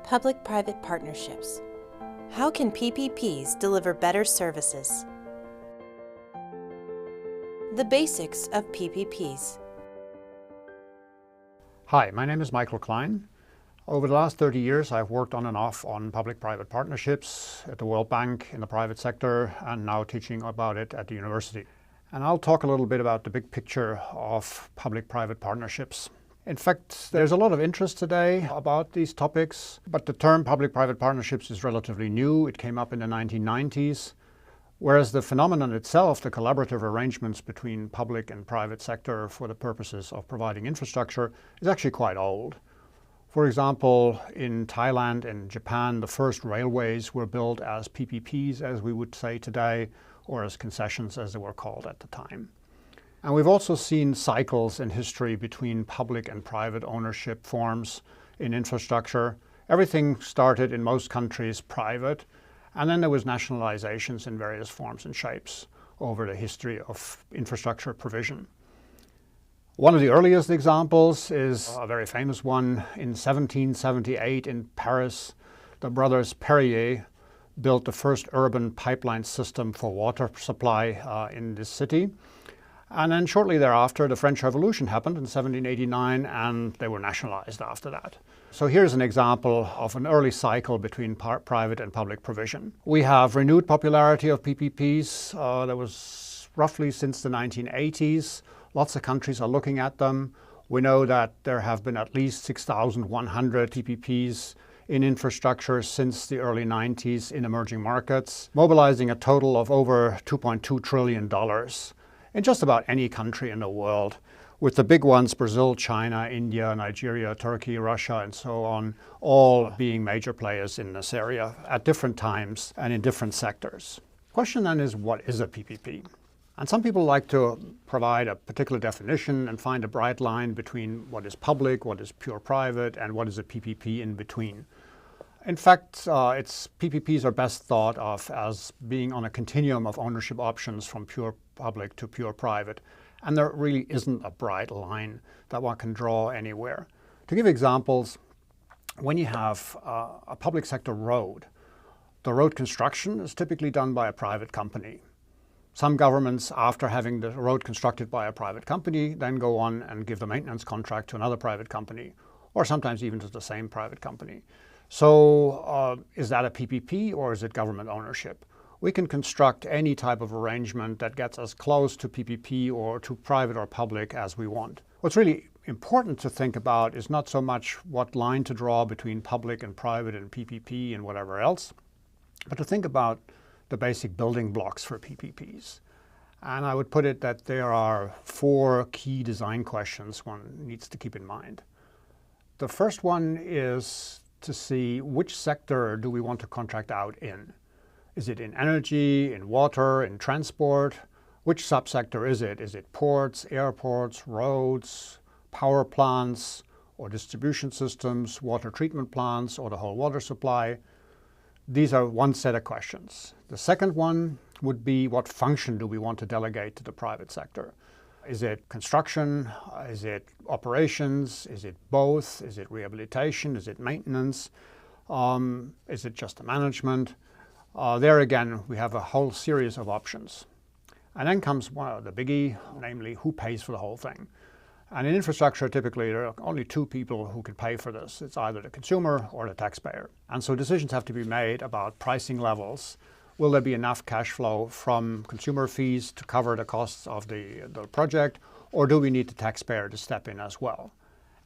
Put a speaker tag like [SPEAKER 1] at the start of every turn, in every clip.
[SPEAKER 1] Public-private partnerships. How can PPPs deliver better services? The basics of PPPs.
[SPEAKER 2] Hi, my name is Michael Klein. Over the last 30 years, I've worked on and off on public-private partnerships at the World Bank, in the private sector, and now teaching about it at the university. And I'll talk a little bit about the big picture of public-private partnerships. In fact, there's a lot of interest today about these topics, but the term public-private partnerships is relatively new. It came up in the 1990s, whereas the phenomenon itself, the collaborative arrangements between public and private sector for the purposes of providing infrastructure, is actually quite old. For example, in Thailand and Japan, the first railways were built as PPPs, as we would say today, or as concessions as they were called at the time. And we've also seen cycles in history between public and private ownership forms in infrastructure. Everything started in most countries private, and then there was nationalizations in various forms and shapes over the history of infrastructure provision. One of the earliest examples is a very famous one. In 1778 in Paris, the brothers Perrier built the first urban pipeline system for water supply in this city. And then shortly thereafter, the French Revolution happened in 1789, and they were nationalized after that. So here's an example of an early cycle between private and public provision. We have renewed popularity of PPPs. That was roughly since the 1980s. Lots of countries are looking at them. We know that there have been at least 6,100 PPPs in infrastructure since the early 90s in emerging markets, mobilizing a total of over $2.2 trillion. In just about any country in the world, with the big ones, Brazil, China, India, Nigeria, Turkey, Russia, and so on, all being major players in this area at different times and in different sectors. The question then is, what is a PPP? And some people like to provide a particular definition and find a bright line between what is public, what is pure private, and what is a PPP in between. In fact, PPPs are best thought of as being on a continuum of ownership options from pure public to pure private. And there really isn't a bright line that one can draw anywhere. To give examples, when you have a public sector road, the road construction is typically done by a private company. Some governments, after having the road constructed by a private company, then go on and give the maintenance contract to another private company, or sometimes even to the same private company. So is that a PPP or is it government ownership? We can construct any type of arrangement that gets as close to PPP or to private or public as we want. What's really important to think about is not so much what line to draw between public and private and PPP and whatever else, but to think about the basic building blocks for PPPs. And I would put it that there are 4 key design questions one needs to keep in mind. The first one is to see which sector do we want to contract out in. Is it in energy, in water, in transport? Which subsector is it? Is it ports, airports, roads, power plants, or distribution systems, water treatment plants, or the whole water supply? These are one set of questions. The second one would be, what function do we want to delegate to the private sector? Is it construction? Is it operations? Is it both? Is it rehabilitation? Is it maintenance? Is it just the management? There again, we have a whole series of options. And then comes the biggie, namely who pays for the whole thing. And in infrastructure, typically there are only 2 people who can pay for this. It's either the consumer or the taxpayer. And so decisions have to be made about pricing levels. Will there be enough cash flow from consumer fees to cover the costs of the project, or do we need the taxpayer to step in as well?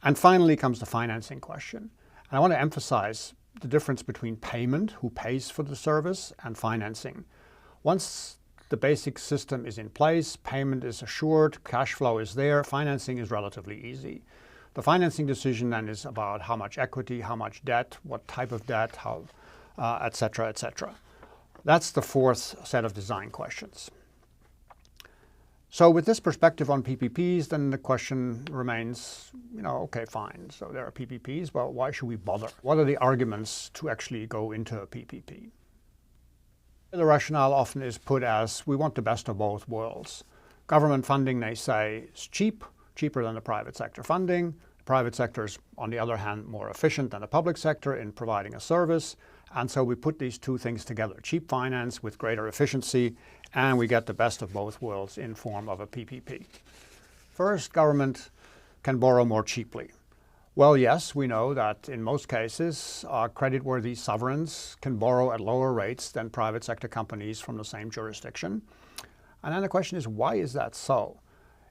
[SPEAKER 2] And finally comes the financing question. And I want to emphasize the difference between payment, who pays for the service, and financing. Once the basic system is in place, payment is assured, cash flow is there, financing is relatively easy. The financing decision then is about how much equity, how much debt, what type of debt, how, et cetera, et cetera. That's the 4th set of design questions. So with this perspective on PPPs, then the question remains, okay, fine. So there are PPPs, but why should we bother? What are the arguments to actually go into a PPP? The rationale often is put as, we want the best of both worlds. Government funding, they say, is cheap, cheaper than the private sector funding. The private sector is, on the other hand, more efficient than the public sector in providing a service. And so we put these two things together, cheap finance with greater efficiency, and we get the best of both worlds in form of a PPP. First, government can borrow more cheaply. Well, yes, we know that in most cases, creditworthy sovereigns can borrow at lower rates than private sector companies from the same jurisdiction. And then the question is, why is that so?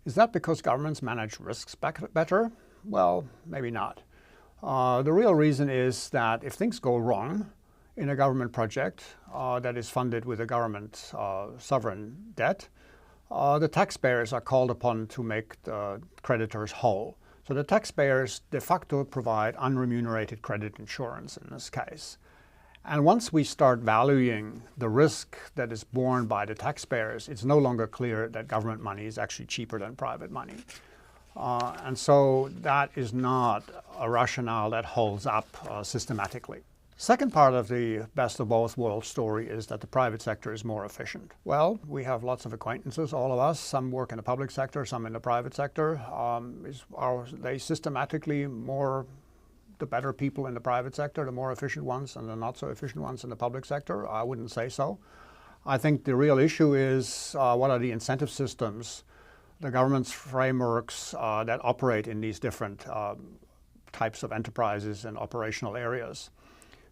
[SPEAKER 2] Is that because governments manage risks better? Well, maybe not. The real reason is that if things go wrong in a government project that is funded with a government sovereign debt, the taxpayers are called upon to make the creditors whole. So the taxpayers de facto provide unremunerated credit insurance in this case. And once we start valuing the risk that is borne by the taxpayers, it's no longer clear that government money is actually cheaper than private money. And so that is not a rationale that holds up systematically. Second part of the best of both worlds story is that the private sector is more efficient. Well, we have lots of acquaintances, all of us. Some work in the public sector, some in the private sector. Are they systematically the better people in the private sector, the more efficient ones, and the not so efficient ones in the public sector? I wouldn't say so. I think the real issue is what are the incentive systems, the government's frameworks that operate in these different types of enterprises and operational areas.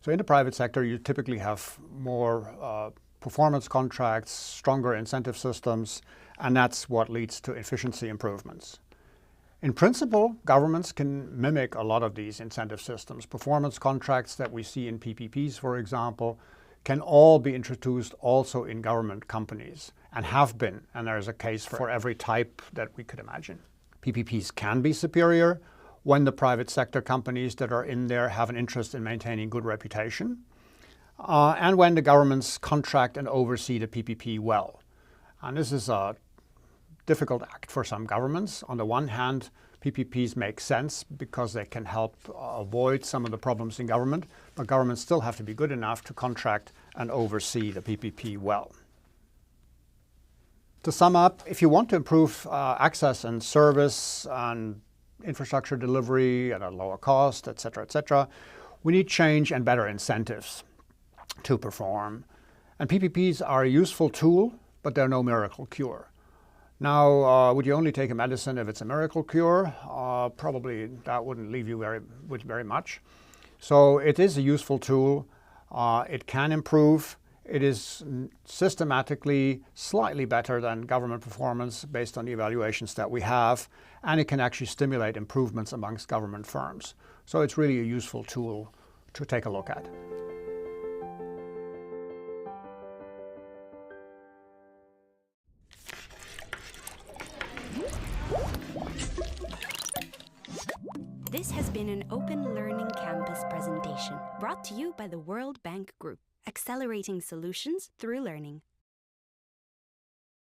[SPEAKER 2] So in the private sector, you typically have more performance contracts, stronger incentive systems, and that's what leads to efficiency improvements. In principle, governments can mimic a lot of these incentive systems. Performance contracts that we see in PPPs, for example, can all be introduced also in government companies and have been, and there's a case for every type that we could imagine. PPPs can be superior when the private sector companies that are in there have an interest in maintaining good reputation, and when the governments contract and oversee the PPP well. And this is a difficult act for some governments. On the one hand, PPPs make sense because they can help avoid some of the problems in government, but governments still have to be good enough to contract and oversee the PPP well. To sum up, if you want to improve access and service and infrastructure delivery at a lower cost, etc., we need change and better incentives to perform. And PPPs are a useful tool, but they're no miracle cure. Now, would you only take a medicine if it's a miracle cure? Probably that wouldn't leave you with very much. So it is a useful tool. It can improve. It is systematically slightly better than government performance based on the evaluations that we have, and it can actually stimulate improvements amongst government firms. So it's really a useful tool to take a look at.
[SPEAKER 3] This has been an Open Learning Campus presentation brought to you by the World Bank Group, accelerating solutions through learning.